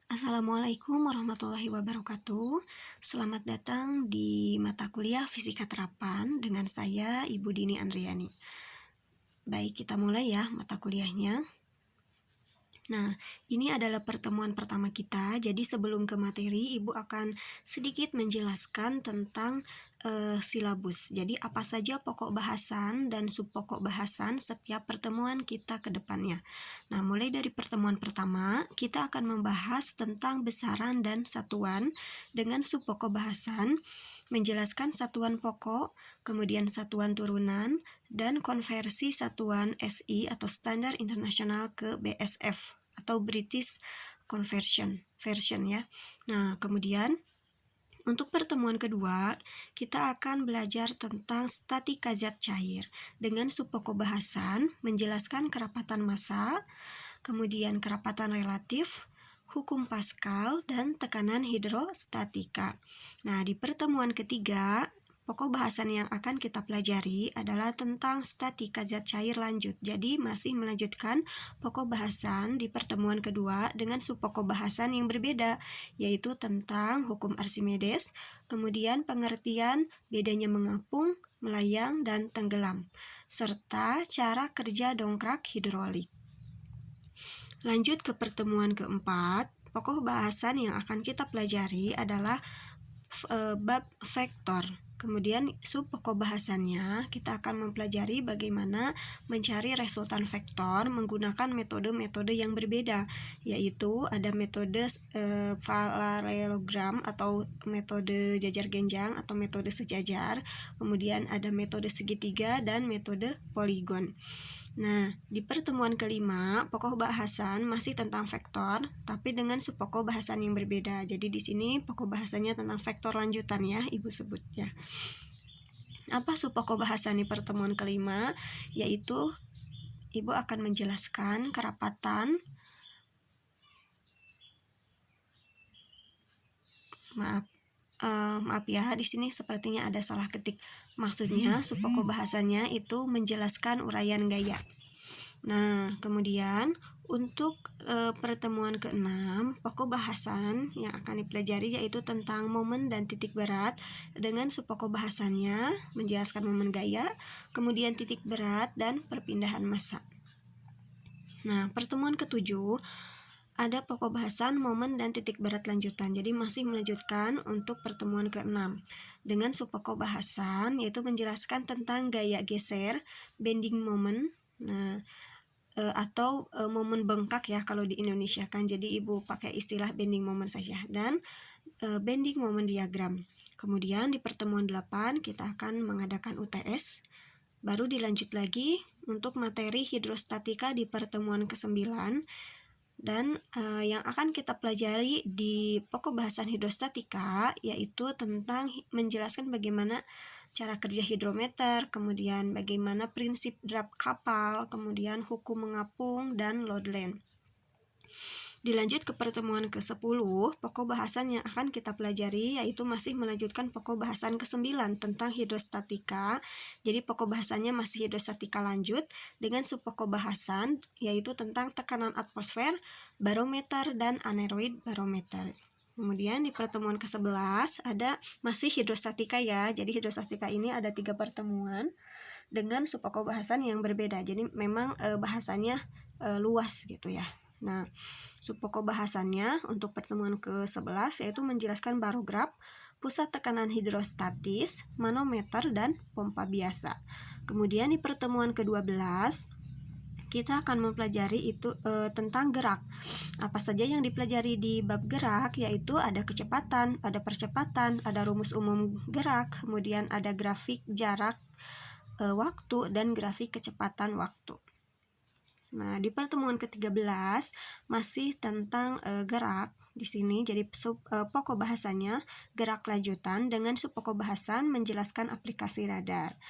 Assalamualaikum warahmatullahi wabarakatuh. Selamat datang di mata kuliah Fisika Terapan dengan saya Ibu Dini Andriani. Baik, kita mulai ya mata kuliahnya. Nah, ini adalah pertemuan pertama kita. Jadi sebelum ke materi, Ibu akan sedikit menjelaskan tentang silabus. Jadi apa saja pokok bahasan dan subpokok bahasan setiap pertemuan kita ke depannya. Nah, mulai dari pertemuan pertama, kita akan membahas tentang besaran dan satuan dengan subpokok bahasan, menjelaskan satuan pokok, kemudian satuan turunan, dan konversi satuan SI atau Standar Internasional ke BSF atau British Conversion version ya. Nah, kemudian untuk pertemuan kedua, kita akan belajar tentang statika zat cair dengan subpokok bahasan, menjelaskan kerapatan massa, kemudian kerapatan relatif, hukum Pascal, dan tekanan hidrostatika. Nah, di pertemuan ketiga, pokok bahasan yang akan kita pelajari adalah tentang statika zat cair lanjut. Jadi masih melanjutkan pokok bahasan di pertemuan kedua dengan subpokok bahasan yang berbeda, yaitu tentang hukum Archimedes, kemudian pengertian bedanya mengapung, melayang, dan tenggelam, serta cara kerja dongkrak hidrolik. Lanjut ke pertemuan keempat, pokok bahasan yang akan kita pelajari adalah bab vektor. Kemudian subpokok bahasannya kita akan mempelajari bagaimana mencari resultan vektor menggunakan metode-metode yang berbeda, yaitu ada metode parallelogram atau metode jajar genjang atau metode sejajar, kemudian ada metode segitiga dan metode poligon. Nah, di pertemuan kelima, pokok bahasan masih tentang vektor, tapi dengan subpokok bahasan yang berbeda. Jadi di sini pokok bahasannya tentang vektor lanjutan ya, Ibu sebut ya. Apa subpokok bahasan di pertemuan kelima? Yaitu Ibu akan menjelaskan kerapatan, maaf ya, di sini sepertinya ada salah ketik. Maksudnya subpokok bahasannya itu menjelaskan uraian gaya. Nah, kemudian untuk pertemuan ke-6, pokok bahasan yang akan dipelajari yaitu tentang momen dan titik berat dengan subpokok bahasannya menjelaskan momen gaya, kemudian titik berat dan perpindahan massa. Nah, pertemuan ke-7 ada pokok bahasan momen dan titik berat lanjutan. Jadi masih melanjutkan untuk pertemuan ke-6 dengan subpokok bahasan yaitu menjelaskan tentang gaya geser, bending moment. Nah, atau momen bengkak ya kalau di Indonesia kan, jadi Ibu pakai istilah bending moment saja, dan bending moment diagram. Kemudian di pertemuan 8 kita akan mengadakan UTS, baru dilanjut lagi untuk materi hidrostatika di pertemuan ke-9, dan yang akan kita pelajari di pokok bahasan hidrostatika yaitu tentang menjelaskan bagaimana cara kerja hidrometer, kemudian bagaimana prinsip drap kapal, kemudian hukum mengapung, dan load line. Dilanjut ke pertemuan ke-10, pokok bahasan yang akan kita pelajari yaitu masih melanjutkan pokok bahasan ke-9 tentang hidrostatika. Jadi pokok bahasannya masih hidrostatika lanjut dengan subpokok bahasan yaitu tentang tekanan atmosfer, barometer, dan aneroid barometer. Kemudian di pertemuan ke-11 ada masih hidrostatika ya. Jadi hidrostatika ini ada 3 pertemuan dengan subpokok bahasan yang berbeda. Jadi memang bahasanya luas gitu ya. Nah, subpokok bahasannya untuk pertemuan ke-11 yaitu menjelaskan barograf, pusat tekanan hidrostatis, manometer, dan pompa biasa. Kemudian di pertemuan ke-12 kita akan mempelajari itu tentang gerak. Apa saja yang dipelajari di bab gerak yaitu ada kecepatan, ada percepatan, ada rumus umum gerak, kemudian ada grafik jarak waktu, dan grafik kecepatan waktu. Nah, di pertemuan ke-13 masih tentang gerak di sini. Jadi pokok bahasanya gerak lanjutan dengan subpokok bahasan menjelaskan aplikasi radar.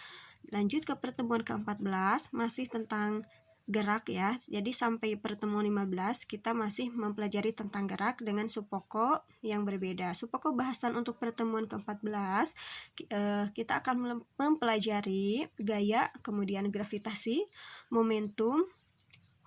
Lanjut ke pertemuan ke-14 masih tentang gerak ya. Jadi sampai pertemuan 15 kita masih mempelajari tentang gerak dengan subpokok yang berbeda. Subpokok bahasan untuk pertemuan ke-14 kita akan mempelajari gaya, kemudian gravitasi, momentum,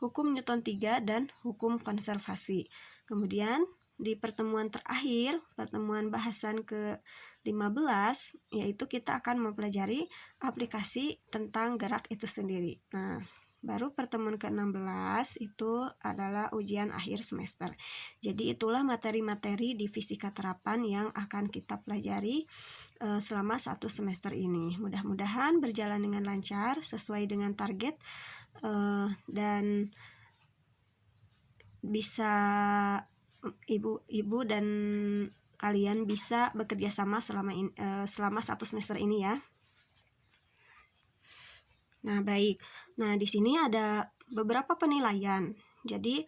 hukum Newton 3, dan hukum konservasi. Kemudian di pertemuan terakhir, pertemuan bahasan ke-15, yaitu kita akan mempelajari aplikasi tentang gerak itu sendiri. Nah, baru pertemuan ke-16 itu adalah ujian akhir semester. Jadi itulah materi-materi di fisika terapan yang akan kita pelajari selama 1 semester ini. Mudah-mudahan berjalan dengan lancar, sesuai dengan target, dan bisa ibu-ibu dan kalian bisa bekerja sama selama 1 semester ini ya. Nah, baik. Nah, di sini ada beberapa penilaian. Jadi,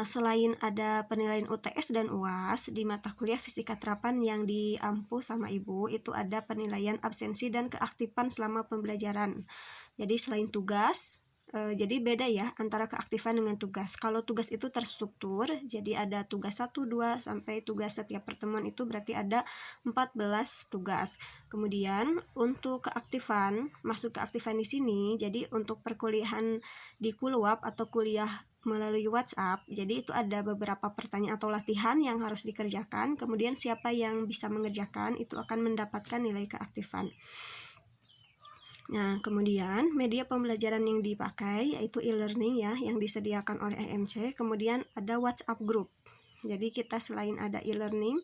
selain ada penilaian UTS dan UAS di mata kuliah fisika terapan yang diampu sama ibu, itu ada penilaian absensi dan keaktifan selama pembelajaran. Jadi selain tugas, jadi beda ya antara keaktifan dengan tugas. Kalau tugas itu terstruktur, jadi ada tugas 1, 2, sampai tugas setiap pertemuan itu berarti ada 14 tugas. Kemudian untuk keaktifan, masuk keaktifan di sini, jadi untuk perkuliahan di Kuluap atau kuliah melalui WhatsApp, jadi itu ada beberapa pertanyaan atau latihan yang harus dikerjakan, kemudian siapa yang bisa mengerjakan itu akan mendapatkan nilai keaktifan. Nah, kemudian media pembelajaran yang dipakai yaitu e-learning ya, yang disediakan oleh EMC. Kemudian ada WhatsApp group. Jadi kita selain ada e-learning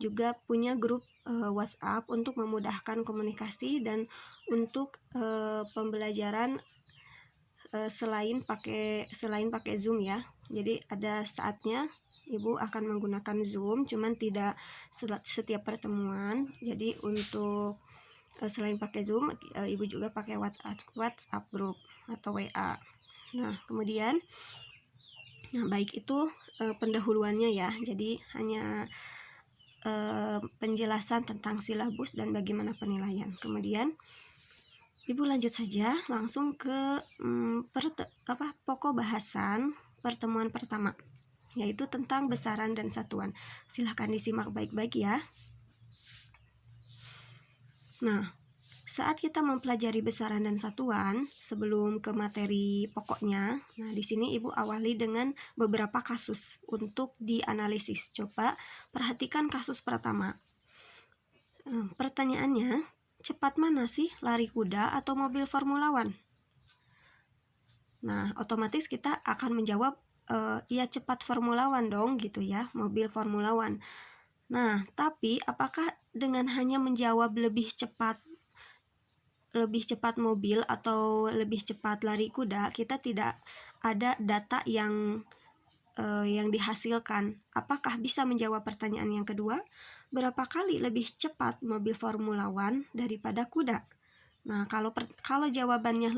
juga punya grup WhatsApp untuk memudahkan komunikasi dan untuk pembelajaran selain pakai Zoom ya. Jadi ada saatnya Ibu akan menggunakan Zoom, cuman tidak setiap pertemuan. Jadi untuk selain pakai Zoom, Ibu juga pakai WhatsApp group atau WA. Nah, kemudian baik itu pendahuluannya ya. Jadi hanya penjelasan tentang silabus dan bagaimana penilaian. Kemudian Ibu lanjut saja langsung ke pokok bahasan pertemuan pertama, yaitu tentang besaran dan satuan. Silahkan disimak baik-baik ya. Nah, saat kita mempelajari besaran dan satuan, sebelum ke materi pokoknya, nah di sini Ibu awali dengan beberapa kasus untuk dianalisis. Coba perhatikan kasus pertama. Pertanyaannya, cepat mana sih lari kuda atau mobil Formula One? Nah, otomatis kita akan menjawab, ya cepat Formula One dong gitu ya, mobil Formula One. Nah, tapi apakah dengan hanya menjawab lebih cepat mobil atau lebih cepat lari kuda, kita tidak ada data yang dihasilkan? Apakah bisa menjawab pertanyaan yang kedua? Berapa kali lebih cepat mobil Formula One daripada kuda? Nah, kalau jawabannya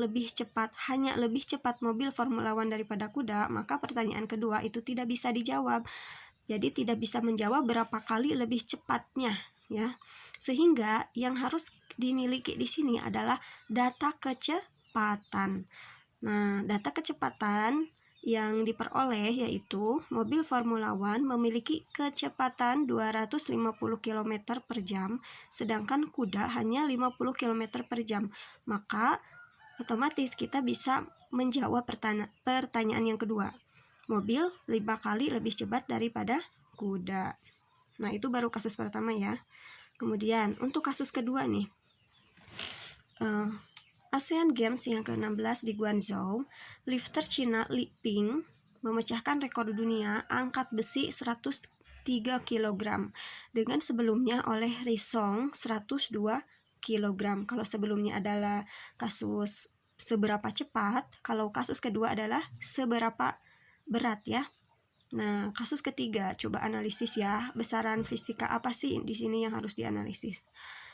hanya lebih cepat mobil Formula One daripada kuda, maka pertanyaan kedua itu tidak bisa dijawab. Jadi tidak bisa menjawab berapa kali lebih cepatnya ya. Sehingga yang harus dimiliki di sini adalah data kecepatan. Nah, data kecepatan yang diperoleh yaitu mobil Formula One memiliki kecepatan 250 km per jam, sedangkan kuda hanya 50 km per jam. Maka otomatis kita bisa menjawab pertanyaan yang kedua. Mobil 5 kali lebih cepat daripada kuda. Nah, itu baru kasus pertama ya. Kemudian untuk kasus kedua nih, ASEAN Games yang ke-16 di Guangzhou, lifter Cina Li Ping memecahkan rekor dunia angkat besi 103 kg dengan sebelumnya oleh Ri Song 102 kg. Kalau sebelumnya adalah kasus seberapa cepat, kalau kasus kedua adalah seberapa berat ya. Nah, kasus ketiga, coba analisis ya. Besaran fisika apa sih di sini yang harus dianalisis?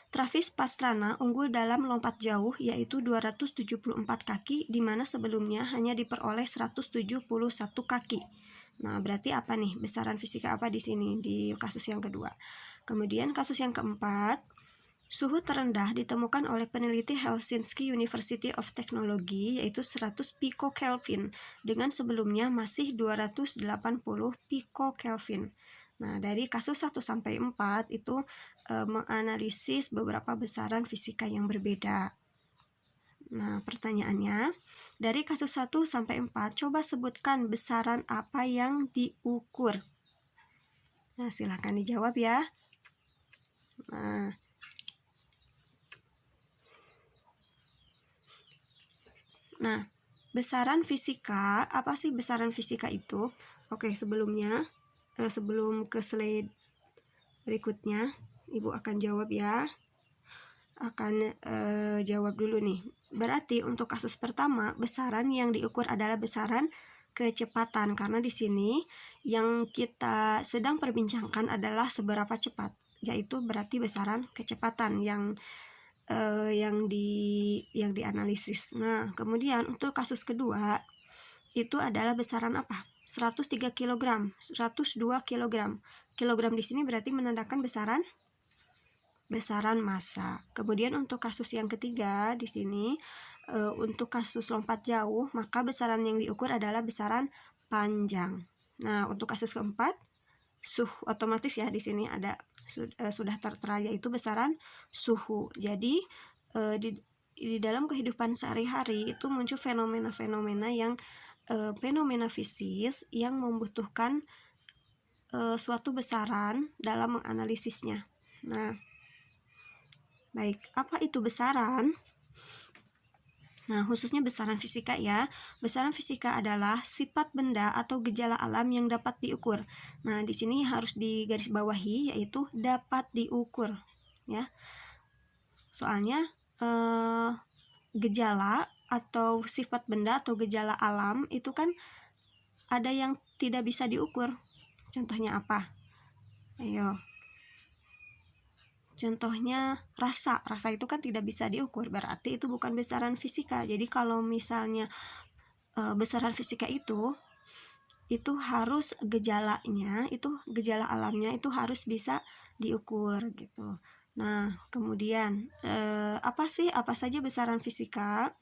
Travis Pastrana unggul dalam lompat jauh yaitu 274 kaki, di mana sebelumnya hanya diperoleh 171 kaki. Nah, berarti apa nih besaran fisika apa di sini di kasus yang kedua? Kemudian kasus yang keempat, suhu terendah ditemukan oleh peneliti Helsinki University of Technology yaitu 100 pico Kelvin dengan sebelumnya masih 280 pico Kelvin. Nah, dari kasus 1 sampai 4 itu menganalisis beberapa besaran fisika yang berbeda. Nah, pertanyaannya, dari kasus 1 sampai 4 coba sebutkan besaran apa yang diukur. Nah, silakan dijawab ya. Nah, besaran fisika, apa sih besaran fisika itu? Oke, sebelumnya, sebelum ke slide berikutnya, Ibu akan jawab ya. Akan jawab dulu nih. Berarti untuk kasus pertama, besaran yang diukur adalah besaran kecepatan, karena di sini yang kita sedang perbincangkan adalah seberapa cepat, yaitu berarti besaran kecepatan yang dianalisis. Nah, kemudian untuk kasus kedua itu adalah besaran apa? 103 kg, 102 kg. Kilogram di sini berarti menandakan besaran massa. Kemudian untuk kasus yang ketiga di sini untuk kasus lompat jauh, maka besaran yang diukur adalah besaran panjang. Nah, untuk kasus keempat, suhu otomatis ya di sini ada sudah tertera, yaitu besaran suhu. Jadi di dalam kehidupan sehari-hari itu muncul fenomena-fenomena yang fenomena fisik yang membutuhkan suatu besaran dalam menganalisisnya. Nah, baik, apa itu besaran? Nah, khususnya besaran fisika ya. Besaran fisika adalah sifat benda atau gejala alam yang dapat diukur. Nah, di sini harus digarisbawahi, yaitu dapat diukur ya. Soalnya gejala atau sifat benda atau gejala alam itu kan ada yang tidak bisa diukur. Contohnya apa? Ayo. Contohnya rasa itu kan tidak bisa diukur, berarti itu bukan besaran fisika. Jadi kalau misalnya besaran fisika itu harus gejalanya, itu gejala alamnya itu harus bisa diukur gitu. Nah, kemudian apa saja besaran fisika?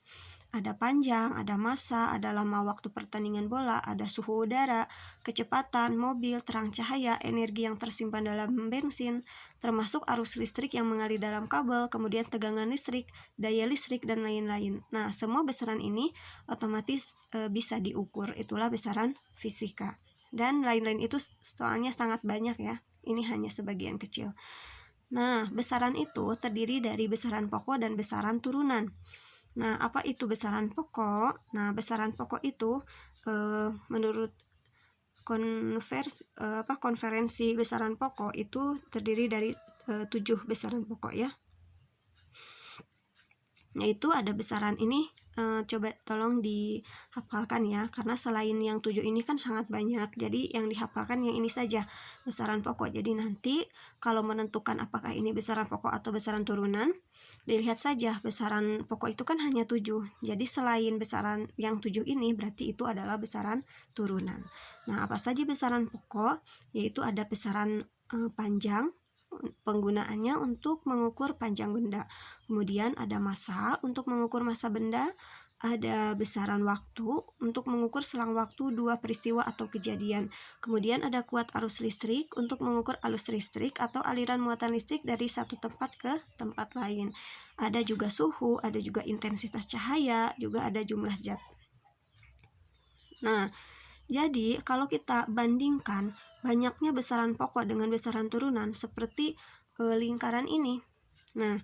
Ada panjang, ada massa, ada lama waktu pertandingan bola, ada suhu udara, kecepatan mobil, terang cahaya, energi yang tersimpan dalam bensin, termasuk arus listrik yang mengalir dalam kabel, kemudian tegangan listrik, daya listrik, dan lain-lain. Nah, semua besaran ini otomatis bisa diukur, itulah besaran fisika. Dan lain-lain itu soalnya sangat banyak ya, ini hanya sebagian kecil. Nah, besaran itu terdiri dari besaran pokok dan besaran turunan. Nah, apa itu besaran pokok? Nah, besaran pokok itu menurut konferensi besaran pokok itu terdiri dari 7 besaran pokok ya. Yaitu ada besaran ini, coba tolong dihafalkan ya, karena selain yang 7 ini kan sangat banyak, jadi yang dihafalkan yang ini saja, besaran pokok. Jadi nanti kalau menentukan apakah ini besaran pokok atau besaran turunan, dilihat saja besaran pokok itu kan hanya 7, jadi selain besaran yang 7 ini berarti itu adalah besaran turunan. Nah, apa saja besaran pokok? Yaitu ada besaran panjang, penggunaannya untuk mengukur panjang benda. Kemudian ada massa untuk mengukur massa benda, ada besaran waktu untuk mengukur selang waktu dua peristiwa atau kejadian. Kemudian ada kuat arus listrik untuk mengukur arus listrik atau aliran muatan listrik dari satu tempat ke tempat lain. Ada juga suhu, ada juga intensitas cahaya, juga ada jumlah zat. Nah, jadi kalau kita bandingkan banyaknya besaran pokok dengan besaran turunan seperti lingkaran ini. Nah,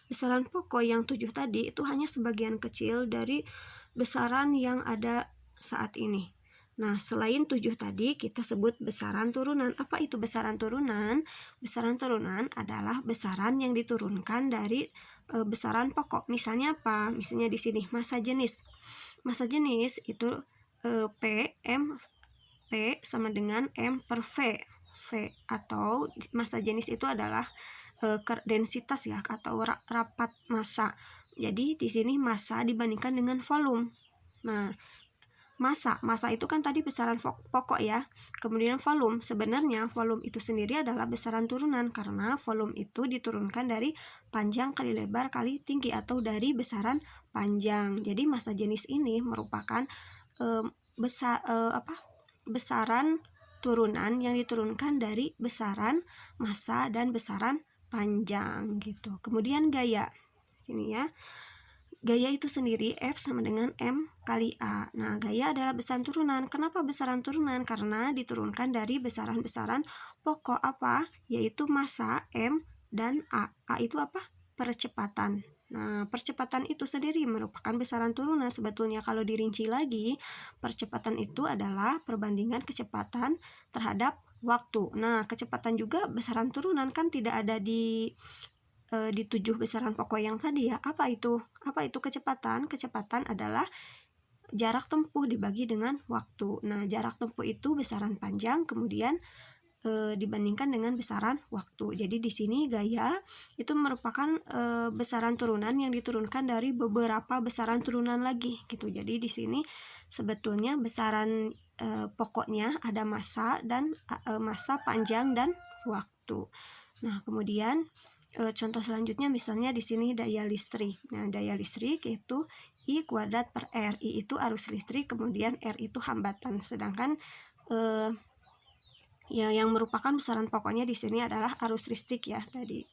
besaran pokok yang 7 tadi itu hanya sebagian kecil dari besaran yang ada saat ini. Nah, selain 7 tadi kita sebut besaran turunan. Apa itu besaran turunan? Besaran turunan adalah besaran yang diturunkan dari besaran pokok. Misalnya apa? Misalnya di sini massa jenis. Massa jenis itu P sama dengan M per V. Atau massa jenis itu adalah densitas ya, atau rapat massa. Jadi di sini massa dibandingkan dengan volume. Nah, massa itu kan tadi besaran pokok ya. Kemudian volume, sebenarnya volume itu sendiri adalah besaran turunan karena volume itu diturunkan dari panjang kali lebar kali tinggi atau dari besaran panjang. Jadi massa jenis ini merupakan besaran turunan yang diturunkan dari besaran massa dan besaran panjang gitu. Kemudian gaya. Sini ya. gaya itu sendiri F sama dengan M kali A. Nah, gaya adalah besaran turunan. Kenapa besaran turunan? Karena diturunkan dari besaran-besaran pokok apa? Yaitu massa M dan A. A itu apa? Percepatan. Nah, percepatan itu sendiri merupakan besaran turunan. Sebetulnya kalau dirinci lagi, percepatan itu adalah perbandingan kecepatan terhadap waktu. Nah, kecepatan juga besaran turunan, kan tidak ada di 7 besaran pokok yang tadi ya. Apa itu? Apa itu kecepatan? Kecepatan adalah jarak tempuh dibagi dengan waktu. Nah, jarak tempuh itu besaran panjang kemudian dibandingkan dengan besaran waktu. Jadi di sini gaya itu merupakan besaran turunan yang diturunkan dari beberapa besaran turunan lagi gitu. Jadi di sini sebetulnya besaran pokoknya ada massa dan massa, panjang, dan waktu. Nah, kemudian contoh selanjutnya misalnya di sini daya listrik. Nah, daya listrik itu I kuadrat per R. I itu arus listrik, kemudian R itu hambatan. Sedangkan yang merupakan besaran pokoknya di sini adalah arus listrik ya tadi.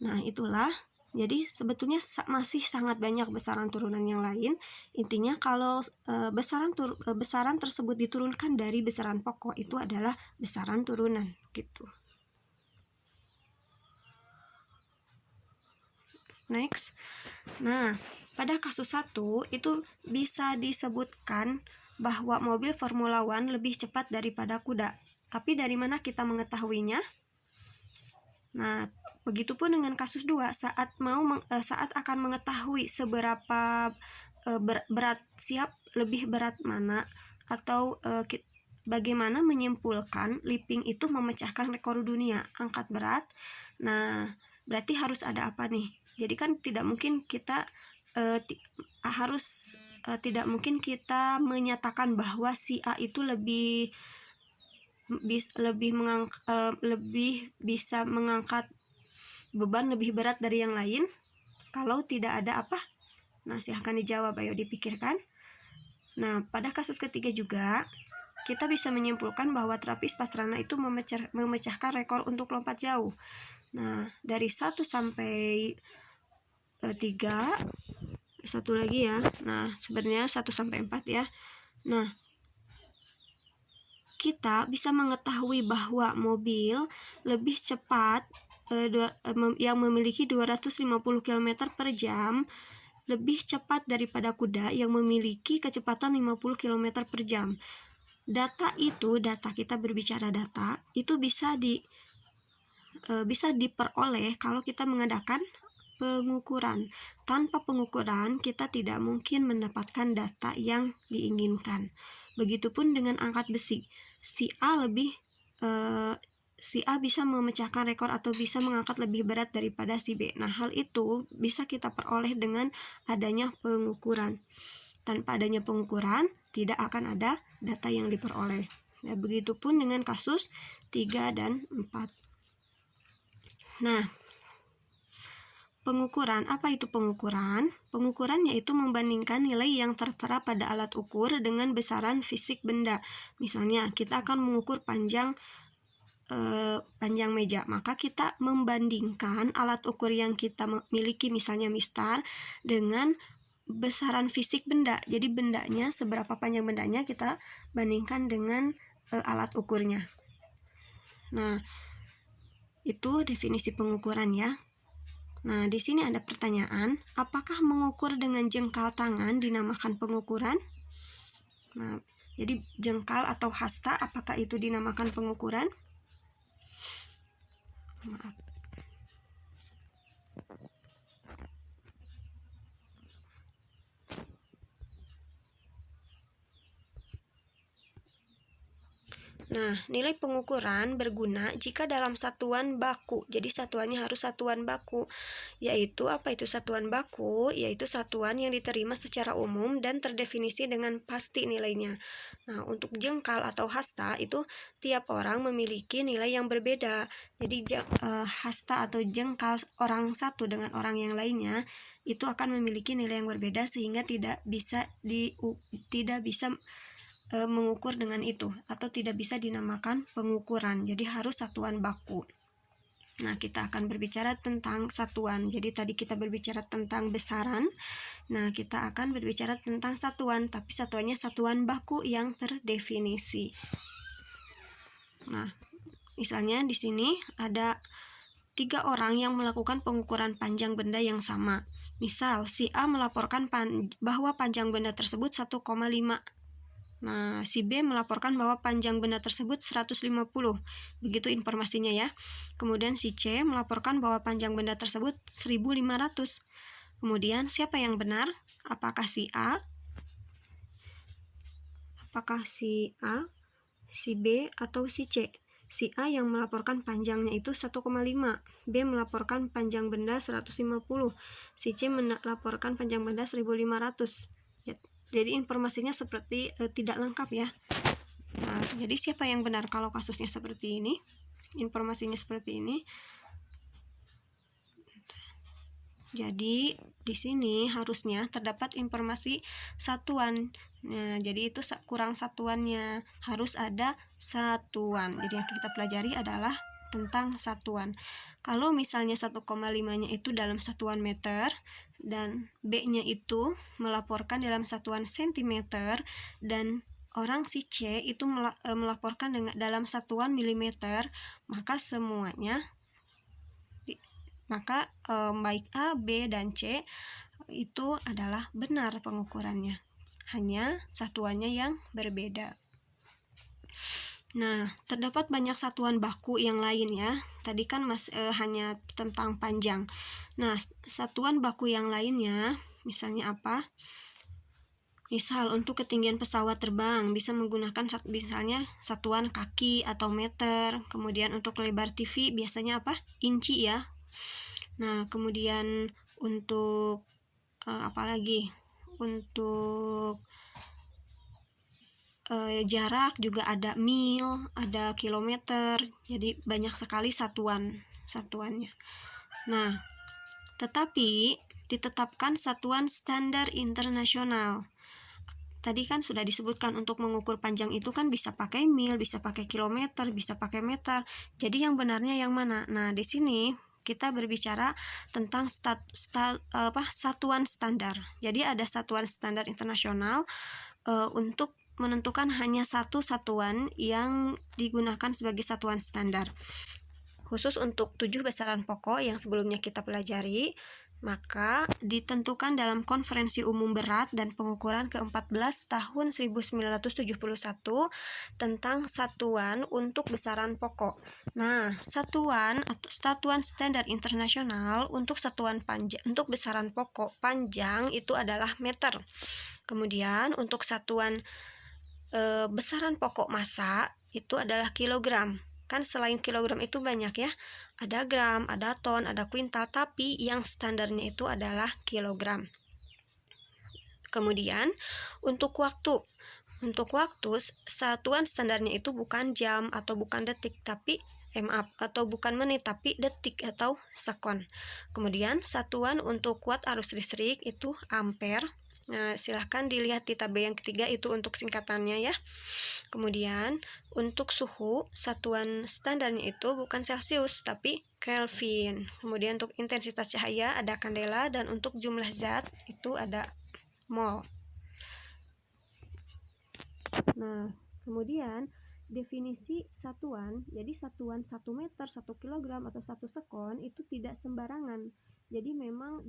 Nah, itulah. Jadi sebetulnya masih sangat banyak besaran turunan yang lain. Intinya kalau besaran tersebut diturunkan dari besaran pokok itu adalah besaran turunan gitu. Next. Nah, pada kasus 1 itu bisa disebutkan bahwa mobil Formula One lebih cepat daripada kuda. Tapi dari mana kita mengetahuinya? Nah, begitupun dengan kasus 2, saat akan mengetahui seberapa berat lebih berat mana, atau bagaimana menyimpulkan Lipping itu memecahkan rekor dunia angkat berat. Nah, berarti harus ada apa nih? Jadi kan tidak mungkin kita tidak mungkin kita menyatakan bahwa si A itu lebih bisa mengangkat beban lebih berat dari yang lain kalau tidak ada apa? Nah, silahkan dijawab, ayo dipikirkan. Nah, pada kasus ketiga juga kita bisa menyimpulkan bahwa Travis Pastrana itu memecahkan rekor untuk lompat jauh. Nah, dari 1 sampai 3, satu lagi ya. Nah, sebenarnya 1 sampai 4 ya. Nah, kita bisa mengetahui bahwa mobil lebih cepat yang memiliki 250 km per jam lebih cepat daripada kuda yang memiliki kecepatan 50 km per jam. Data kita berbicara data itu bisa diperoleh kalau kita mengadakan pengukuran. Tanpa pengukuran kita tidak mungkin mendapatkan data yang diinginkan. Begitupun dengan angkat besi. Si A bisa memecahkan rekor atau bisa mengangkat lebih berat daripada si B. Nah, hal itu bisa kita peroleh dengan adanya pengukuran. Tanpa adanya pengukuran, tidak akan ada data yang diperoleh. Nah, begitupun dengan kasus 3 dan 4. Nah, pengukuran, apa itu pengukuran? Pengukuran yaitu membandingkan nilai yang tertera pada alat ukur dengan besaran fisik benda. Misalnya, kita akan mengukur panjang meja, maka kita membandingkan alat ukur yang kita miliki, misalnya mistar, dengan besaran fisik benda. Jadi bendanya, seberapa panjang bendanya kita bandingkan dengan alat ukurnya. Nah, itu definisi pengukuran ya. Nah, di sini ada pertanyaan, apakah mengukur dengan jengkal tangan dinamakan pengukuran? Nah, jadi jengkal atau hasta, apakah itu dinamakan pengukuran? Maaf. Nah, nilai pengukuran berguna jika dalam satuan baku. Jadi satuannya harus satuan baku. Yaitu apa itu satuan baku? Yaitu satuan yang diterima secara umum dan terdefinisi dengan pasti nilainya. Nah, untuk jengkal atau hasta itu tiap orang memiliki nilai yang berbeda. Jadi hasta atau jengkal orang satu dengan orang yang lainnya itu akan memiliki nilai yang berbeda sehingga tidak bisa mengukur dengan itu atau tidak bisa dinamakan pengukuran. Jadi harus satuan baku. Nah, kita akan berbicara tentang satuan. Jadi tadi kita berbicara tentang besaran. Nah, kita akan berbicara tentang satuan, tapi satuannya satuan baku yang terdefinisi. Nah, misalnya di sini ada 3 orang yang melakukan pengukuran panjang benda yang sama. Misal, si A melaporkan bahwa panjang benda tersebut 1,5. Nah, si B melaporkan bahwa panjang benda tersebut 150. Begitu informasinya ya. Kemudian si C melaporkan bahwa panjang benda tersebut 1.500. Kemudian siapa yang benar? Apakah si A? Apakah si A, si B, atau si C? Si A yang melaporkan panjangnya itu 1,5, B melaporkan panjang benda 150, si C melaporkan panjang benda 1.500. Jadi informasinya seperti tidak lengkap ya. Nah, jadi siapa yang benar kalau kasusnya seperti ini? Informasinya seperti ini. Jadi di sini harusnya terdapat informasi satuan. Nah, jadi itu kurang satuannya. Harus ada satuan. Jadi yang kita pelajari adalah tentang satuan. Kalau misalnya 1,5-nya itu dalam satuan meter dan B-nya itu melaporkan dalam satuan sentimeter dan orang si C itu melaporkan dalam satuan milimeter, maka baik A, B, dan C itu adalah benar pengukurannya. Hanya satuannya yang berbeda. Nah, terdapat banyak satuan baku yang lain ya. Tadi kan hanya tentang panjang. Nah, satuan baku yang lainnya misalnya apa? Misal untuk ketinggian pesawat terbang bisa menggunakan misalnya satuan kaki atau meter. Kemudian untuk lebar TV biasanya apa? Inci ya. Nah, kemudian untuk apalagi? Untuk jarak juga ada mil, ada kilometer. Jadi banyak sekali satuannya. Nah, tetapi ditetapkan satuan standar internasional. Tadi kan sudah disebutkan untuk mengukur panjang itu kan bisa pakai mil, bisa pakai kilometer, bisa pakai meter. Jadi yang benarnya yang mana? Nah, di sini kita berbicara tentang satuan standar. Jadi ada satuan standar internasional untuk menentukan hanya satu satuan yang digunakan sebagai satuan standar. Khusus untuk 7 besaran pokok yang sebelumnya kita pelajari, maka ditentukan dalam Konferensi Umum Berat dan Pengukuran ke-14 tahun 1971 tentang satuan untuk besaran pokok. Nah, satuan standar internasional untuk untuk besaran pokok panjang itu adalah meter. Kemudian untuk satuan besaran pokok massa itu adalah kilogram. Kan selain kilogram itu banyak ya, ada gram, ada ton, ada kuintal, tapi yang standarnya itu adalah kilogram. Kemudian untuk waktu satuan standarnya itu bukan jam atau bukan detik, tapi atau bukan menit, tapi detik atau sekon. Kemudian satuan untuk watt arus listrik itu ampere. Nah, silahkan dilihat di tabel yang ketiga itu untuk singkatannya ya. Kemudian untuk suhu, satuan standarnya itu bukan Celcius tapi Kelvin. Kemudian untuk intensitas cahaya ada kandela, dan untuk jumlah zat itu ada mol. Nah, kemudian definisi satuan, jadi satuan 1 meter, 1 kilogram, atau 1 sekon itu tidak sembarangan. Jadi memang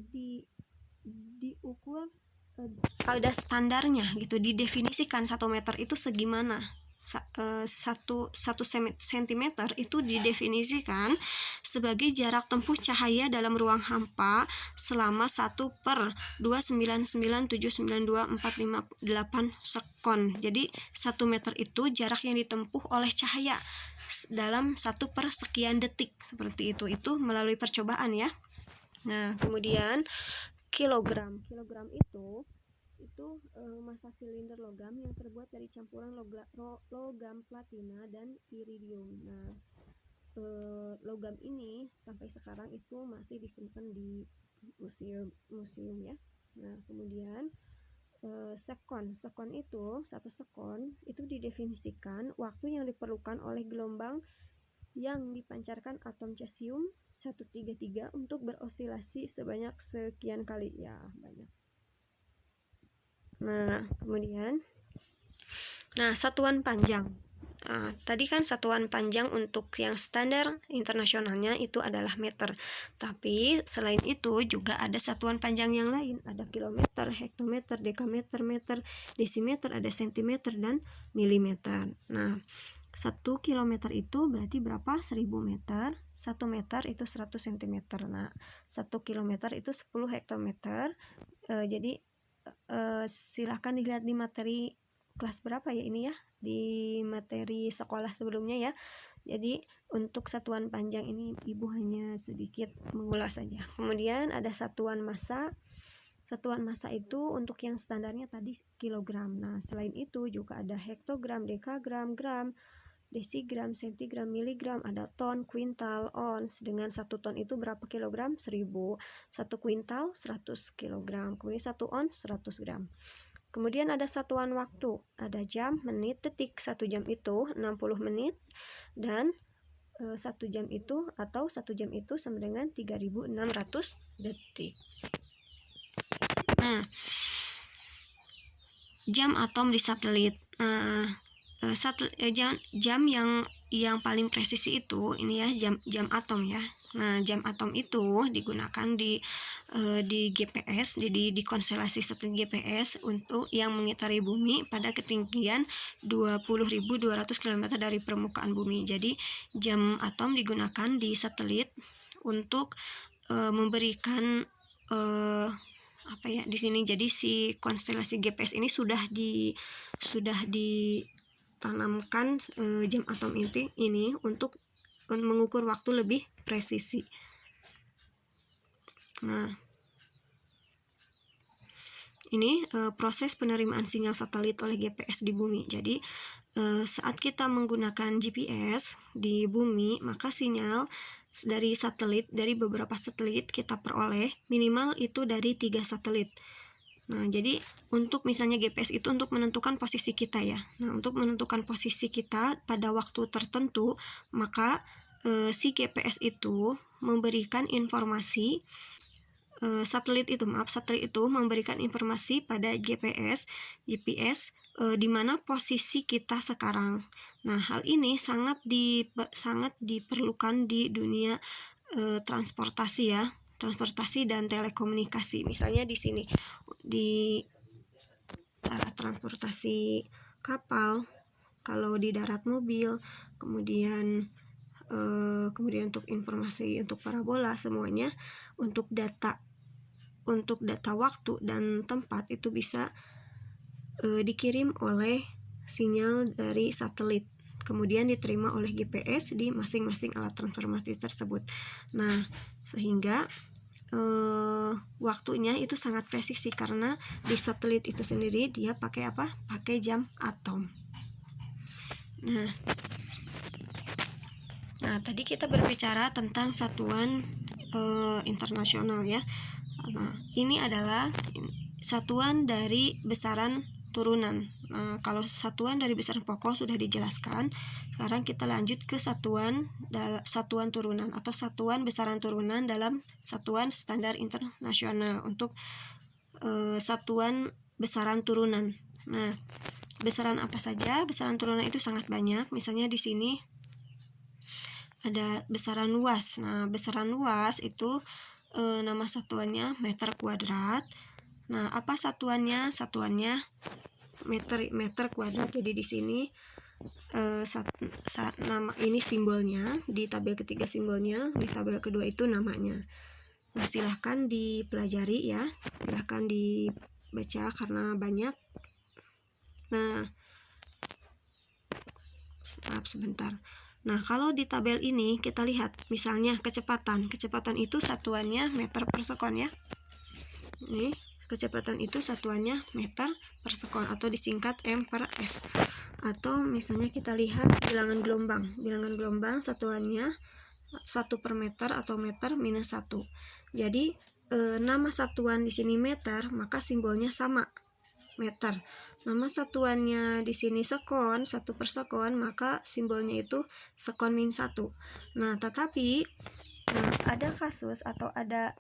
diukur ada standarnya gitu, didefinisikan 1 meter itu segimana. 1 sentimeter itu didefinisikan sebagai jarak tempuh cahaya dalam ruang hampa selama 1/299792458 sekon. Jadi 1 meter itu jarak yang ditempuh oleh cahaya dalam 1 per sekian detik, seperti itu melalui percobaan ya. Nah, kemudian kilogram itu massa silinder logam yang terbuat dari campuran logam platina dan iridium. Nah, logam ini sampai sekarang itu masih disimpan di museum ya. Nah, kemudian sekon itu 1 sekon itu didefinisikan waktu yang diperlukan oleh gelombang yang dipancarkan atom cesium 133 untuk berosilasi sebanyak sekian kali, ya banyak. Nah, kemudian satuan panjang. Tadi kan satuan panjang untuk yang standar internasionalnya itu adalah meter. Tapi selain itu juga ada satuan panjang yang lain. Ada kilometer, hektometer, dekameter, meter, desimeter, ada sentimeter, dan milimeter. Nah, 1 kilometer itu berarti berapa? 1000 meter. 1 meter itu 100 cm. Nah, 1 kilometer itu 10 hektometer. Jadi silahkan dilihat di materi kelas berapa ya ini ya, di materi sekolah sebelumnya ya. Jadi untuk satuan panjang ini Ibu hanya sedikit mengulas saja. Kemudian ada satuan massa. Satuan massa itu untuk yang standarnya tadi kilogram. Nah, selain itu juga ada hektogram, dekagram, gram, desigram, sentigram, miligram, ada ton, kuintal, ons. Dengan 1 ton itu berapa kilogram? 1000. 1 kuintal 100 kilogram. Kemudian 1 ons 100 gram. Kemudian ada satuan waktu, ada jam, menit, detik. 1 jam itu 60 menit dan 1 jam itu atau 1 jam itu sama dengan 3600 detik. Nah, jam atom di satelit. Jam yang paling presisi itu ini ya, jam atom ya. Nah, jam atom itu digunakan di GPS, jadi di konstelasi satelit GPS untuk yang mengitari bumi pada ketinggian 20.200 km dari permukaan bumi. Jadi jam atom digunakan di satelit untuk memberikan di sini. Jadi si konstelasi GPS ini sudah ditanamkan jam atom ini untuk mengukur waktu lebih presisi. Nah, ini proses penerimaan sinyal satelit oleh GPS di bumi. Jadi saat kita menggunakan GPS di bumi, maka sinyal dari beberapa satelit kita peroleh minimal itu dari 3 satelit. Nah, jadi untuk misalnya GPS itu untuk menentukan posisi kita ya. Nah, untuk menentukan posisi kita pada waktu tertentu, maka si GPS itu memberikan informasi satelit itu memberikan informasi pada GPS di mana posisi kita sekarang. Nah, hal ini sangat diperlukan di dunia transportasi ya. Transportasi dan telekomunikasi. Misalnya di sini di transportasi kapal, kalau di darat mobil, kemudian untuk informasi untuk parabola, semuanya untuk data waktu dan tempat itu bisa dikirim oleh sinyal dari satelit, kemudian diterima oleh GPS di masing-masing alat transformasi tersebut. Nah, sehingga waktunya itu sangat presisi karena di satelit itu sendiri dia pakai apa? Pakai jam atom. Nah, tadi kita berbicara tentang satuan internasional ya. Nah, ini adalah satuan dari besaran turunan. Nah, kalau satuan dari besaran pokok sudah dijelaskan. Sekarang kita lanjut ke satuan turunan atau satuan besaran turunan dalam satuan standar internasional untuk satuan besaran turunan. Nah, besaran apa saja? Besaran turunan itu sangat banyak. Misalnya di sini ada besaran luas. Nah, besaran luas itu nama satuannya meter kuadrat. Nah, apa satuannya? Satuannya meter kuadrat. Jadi di sini nama ini simbolnya, di tabel ketiga simbolnya, di tabel kedua itu namanya. Nah, silahkan dipelajari ya, silahkan dibaca karena banyak. Nah, maaf sebentar. Nah, kalau di tabel ini kita lihat misalnya kecepatan itu satuannya meter per sekon ya. Ini kecepatan itu satuannya meter per sekon atau disingkat m/s. Atau misalnya kita lihat bilangan gelombang satuannya 1 per meter atau meter minus 1. Jadi nama satuan di sini meter, maka simbolnya sama. meter. Nama satuannya di sini sekon, 1 per sekon, maka simbolnya itu sekon min 1. Nah, tetapi ada kasus atau ada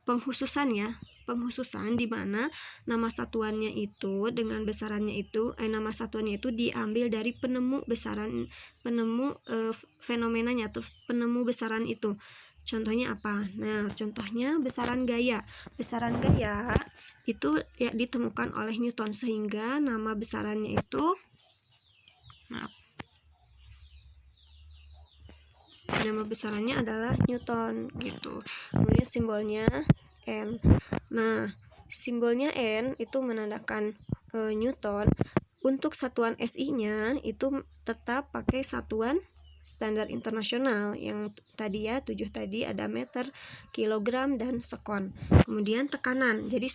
penghususan di mana nama satuannya itu dengan besarannya itu nama satuannya itu diambil dari penemu fenomenanya atau penemu besaran itu. Contohnya apa? Nah, contohnya besaran gaya. Besaran gaya itu ya ditemukan oleh Newton, sehingga nama besarannya itu nama besarannya adalah Newton gitu. Kemudian simbolnya N. Nah, simbolnya N itu menandakan Newton. Untuk satuan SI-nya itu tetap pakai satuan standar internasional yang tadi ya, 7 tadi ada meter, kilogram, dan sekon. Kemudian tekanan. Jadi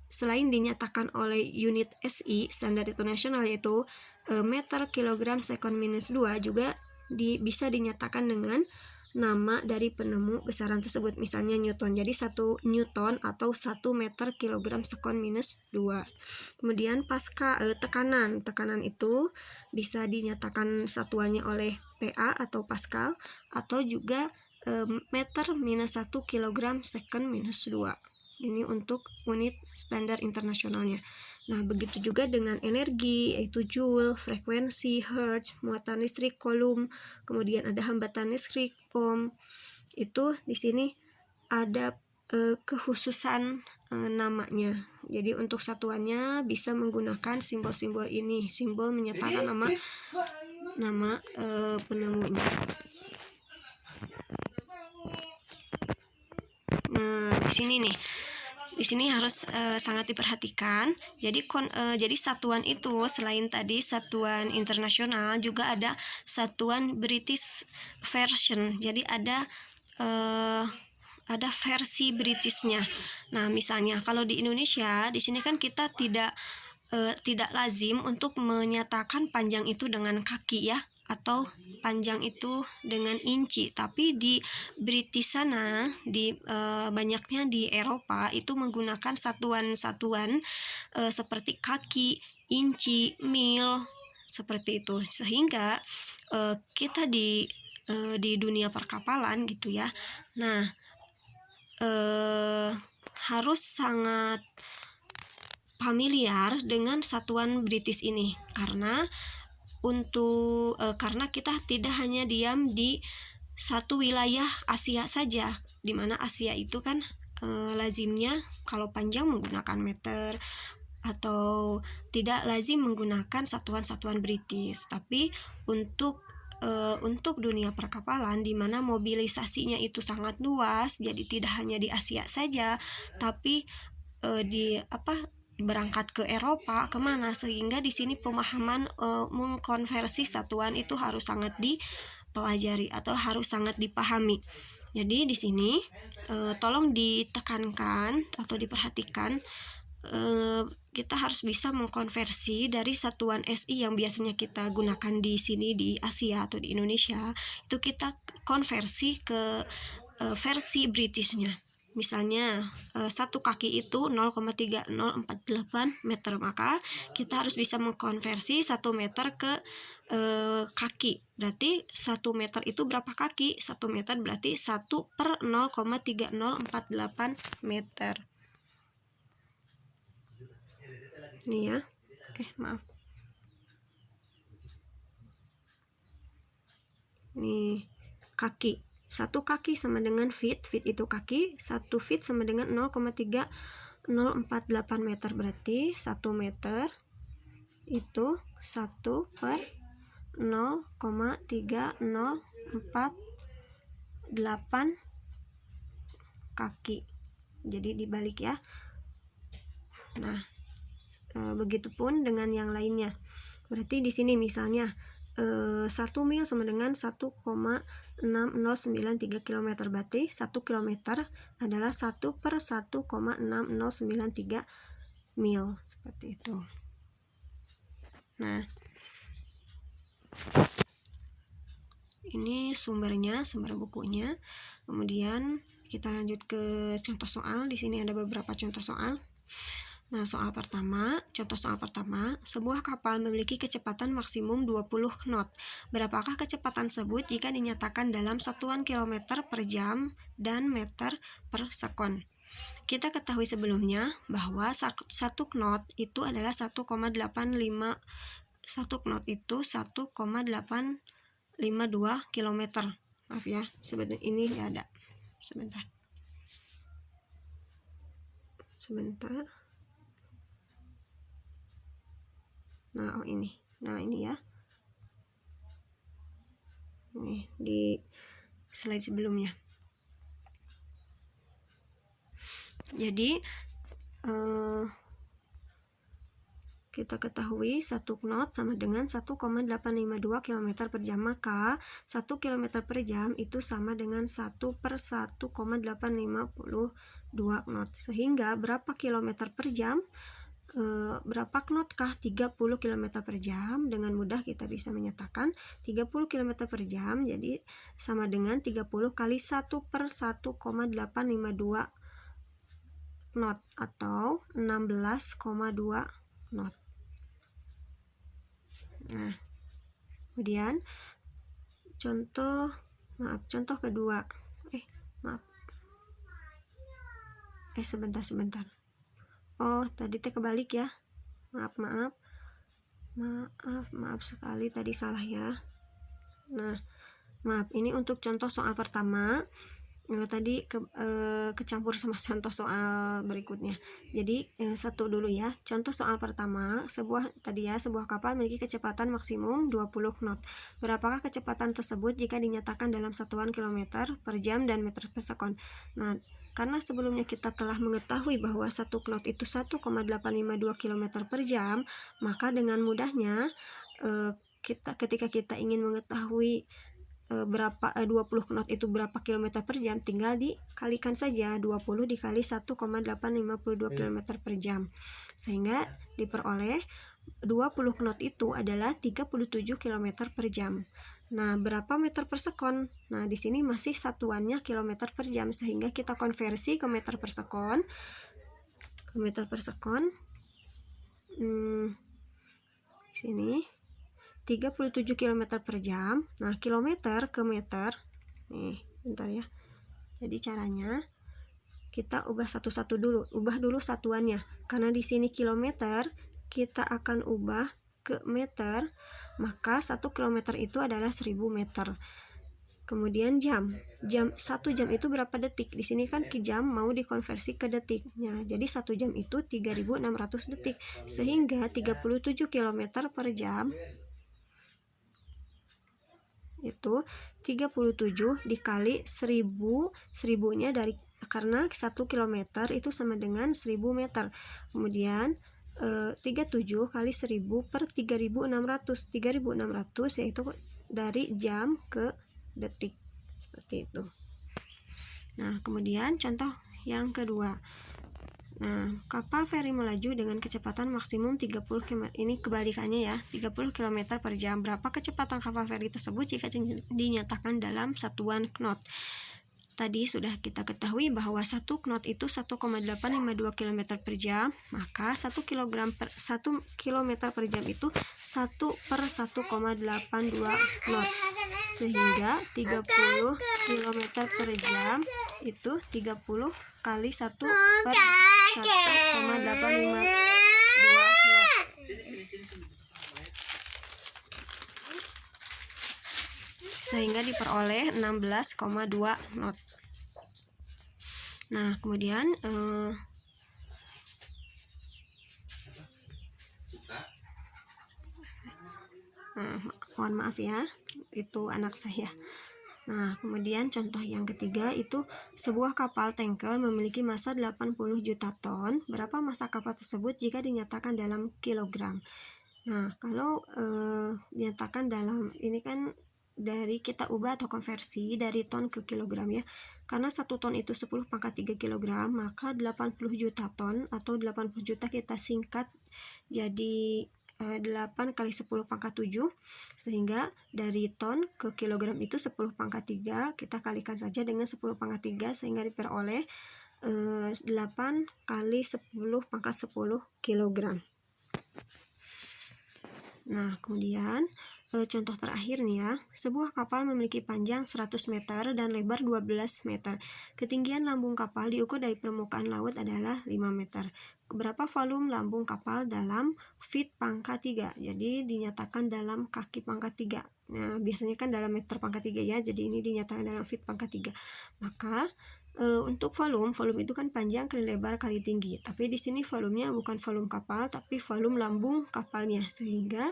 selain dinyatakan oleh unit SI standar internasional yaitu meter, kilogram, sekon minus 2 juga bisa dinyatakan dengan nama dari penemu besaran tersebut, misalnya Newton. Jadi 1 Newton atau 1 meter kilogram sekon minus 2. Kemudian tekanan itu bisa dinyatakan satuannya oleh PA atau Pascal, atau juga meter minus 1 kilogram sekon minus 2. Ini untuk unit standar internasionalnya. Nah, begitu juga dengan energi, yaitu joule, frekuensi, hertz, muatan listrik, coulomb, kemudian ada hambatan listrik, ohm. Itu di sini ada kekhususan namanya. Jadi untuk satuannya bisa menggunakan simbol-simbol ini, simbol menyatakan nama penemunya. Nah, di sini harus sangat diperhatikan. Jadi satuan itu selain tadi satuan internasional juga ada satuan British version. Jadi ada versi Britishnya. Nah, misalnya kalau di Indonesia, di sini kan kita tidak lazim untuk menyatakan panjang itu dengan kaki ya, atau panjang itu dengan inci. Tapi di British sana, banyaknya di Eropa itu menggunakan satuan-satuan seperti kaki, inci, mil, seperti itu. Sehingga kita di dunia perkapalan gitu ya. Nah, harus sangat familiar dengan satuan British ini, karena kita tidak hanya diam di satu wilayah Asia saja, di mana Asia itu kan lazimnya kalau panjang menggunakan meter atau tidak lazim menggunakan satuan-satuan British. Tapi untuk dunia perkapalan di mana mobilisasinya itu sangat luas, jadi tidak hanya di Asia saja, tapi berangkat ke Eropa kemana, sehingga di sini pemahaman mengkonversi satuan itu harus sangat dipelajari atau harus sangat dipahami. Jadi di sini tolong ditekankan atau diperhatikan, kita harus bisa mengkonversi dari satuan SI yang biasanya kita gunakan di sini di Asia atau di Indonesia, itu kita konversi ke versi Britishnya. Misalnya 1 kaki itu 0,3048 meter, maka kita harus bisa mengkonversi 1 meter ke kaki. Berarti 1 meter itu berapa kaki? 1 meter berarti 1 per 0,3048 meter. Nih ya, maaf. Nih, kaki. 1 kaki sama dengan feet itu kaki, 1 feet sama dengan 0,3048 meter, berarti 1 meter itu 1 per 0,3048 kaki. Jadi dibalik ya. Nah, begitupun dengan yang lainnya. Berarti di sini misalnya 1 mil sama dengan 1,6093 km, berarti 1 km adalah 1 per 1,6093 mil, seperti itu. Nah, ini sumber bukunya. Kemudian kita lanjut ke contoh soal. Di sini ada beberapa contoh soal. Nah, contoh soal pertama, sebuah kapal memiliki kecepatan maksimum 20 knot. Berapakah kecepatan tersebut jika dinyatakan dalam satuan kilometer per jam dan meter per sekon? Kita ketahui sebelumnya bahwa 1 knot itu adalah 1,85 1 knot itu 1,852 km. Maaf ya, sebentar ini ada. Sebentar. Nah, ini ya. Ini di slide sebelumnya. Jadi kita ketahui 1 knot sama dengan 1,852 km per jam, maka 1 km per jam itu sama dengan 1 per 1,852 knot. Sehingga berapa kilometer per jam? Berapa knotkah? 30 km per jam. Dengan mudah kita bisa menyatakan 30 km per jam, jadi sama dengan 30 kali 1 per 1,852 knot atau 16,2 knot. Nah, kemudian contoh kedua. Sebentar. Oh, tadi kebalik ya. Maaf sekali, tadi salah ya. Nah, maaf, ini untuk contoh soal pertama. Tadi kecampur sama contoh soal berikutnya. Jadi satu dulu ya. Contoh soal pertama, sebuah kapal memiliki kecepatan maksimum 20 knot. Berapakah kecepatan tersebut jika dinyatakan dalam satuan kilometer per jam dan meter per sekon? Nah, karena sebelumnya kita telah mengetahui bahwa 1 knot itu 1,852 km per jam, maka dengan mudahnya ketika kita ingin mengetahui 20 knot itu berapa kilometer per jam, tinggal dikalikan saja 20 dikali 1,852 km per jam, sehingga diperoleh 20 knot itu adalah 37 km per jam. Nah, berapa meter per sekon? Nah, di sini masih satuannya kilometer per jam, sehingga kita konversi ke meter per sekon. Sini 37 km per jam. Nah, kilometer ke meter. Nih, bentar ya. Jadi caranya kita ubah satu-satu dulu. Ubah dulu satuannya. Karena di sini kilometer, kita akan ubah ke meter, maka 1 km itu adalah 1000 meter. Kemudian jam 1 jam itu berapa detik? Di sini kan ke jam mau dikonversi ke detiknya. Jadi 1 jam itu 3600 detik. Sehingga 37 km per jam itu 37 dikali 1000. 1000-nya karena 1 km itu sama dengan 1000 meter. Kemudian 37 kali 1000 per 3600. 3600 yaitu dari jam ke detik, seperti itu. Nah, kemudian contoh yang kedua. Nah, kapal feri melaju dengan kecepatan maksimum 30 km. Ini kebalikannya ya, 30 km per jam. Berapa kecepatan kapal feri tersebut jika dinyatakan dalam satuan knot? Tadi sudah kita ketahui bahwa 1 knot itu 1,852 km per jam, maka 1 km per jam itu 1 per 1,82 knot. Sehingga 30 km per jam itu 30 kali 1 per 1,852 knot. Sehingga diperoleh 16,2 knot. Nah, kemudian mohon maaf ya, itu anak saya. Nah, kemudian contoh yang ketiga itu sebuah kapal tanker memiliki massa 80 juta ton. Berapa massa kapal tersebut jika dinyatakan dalam kilogram? Nah, kalau dinyatakan dalam, ini kan dari kita ubah atau konversi dari ton ke kilogram ya. Karena 1 ton itu 10 pangkat 3 kg, maka 80 juta ton atau 80 juta kita singkat jadi 8 kali 10 pangkat 7, sehingga dari ton ke kilogram itu 10 pangkat 3, kita kalikan saja dengan 10 pangkat 3 sehingga diperoleh 8 kali 10 pangkat 10 kilogram. Nah, kemudian contoh terakhir nih ya, sebuah kapal memiliki panjang 100 meter dan lebar 12 meter. Ketinggian lambung kapal diukur dari permukaan laut adalah 5 meter. Berapa volume lambung kapal dalam feet pangkat 3? Jadi dinyatakan dalam kaki pangkat 3. Nah, biasanya kan dalam meter pangkat 3 ya, jadi ini dinyatakan dalam feet pangkat 3. Maka untuk volume itu kan panjang kali lebar kali tinggi. Tapi di sini volumenya bukan volume kapal, tapi volume lambung kapalnya. Sehingga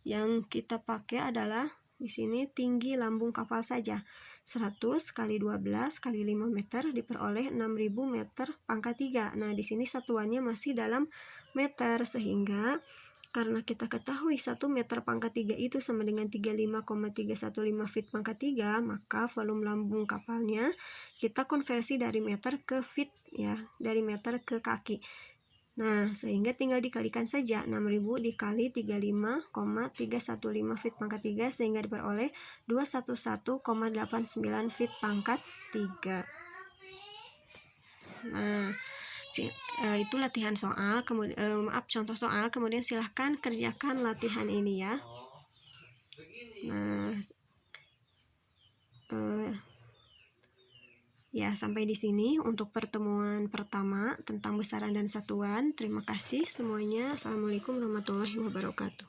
yang kita pakai adalah di sini tinggi lambung kapal saja. 100 kali 12 kali 5 meter diperoleh 6000 meter pangkat 3. Nah, di sini satuannya masih dalam meter, sehingga karena kita ketahui 1 meter pangkat 3 itu sama dengan 35,315 feet pangkat 3, maka volume lambung kapalnya kita konversi dari meter ke feet ya, dari meter ke kaki. Nah, sehingga tinggal dikalikan saja 6000 dikali 35,315 feet pangkat 3 sehingga diperoleh 211,89 feet pangkat 3. Nah, itu latihan soal, kemudian contoh soal, kemudian silahkan kerjakan latihan ini ya. Nah, ya sampai di sini untuk pertemuan pertama tentang besaran dan satuan. Terima kasih semuanya. Assalamualaikum warahmatullahi wabarakatuh.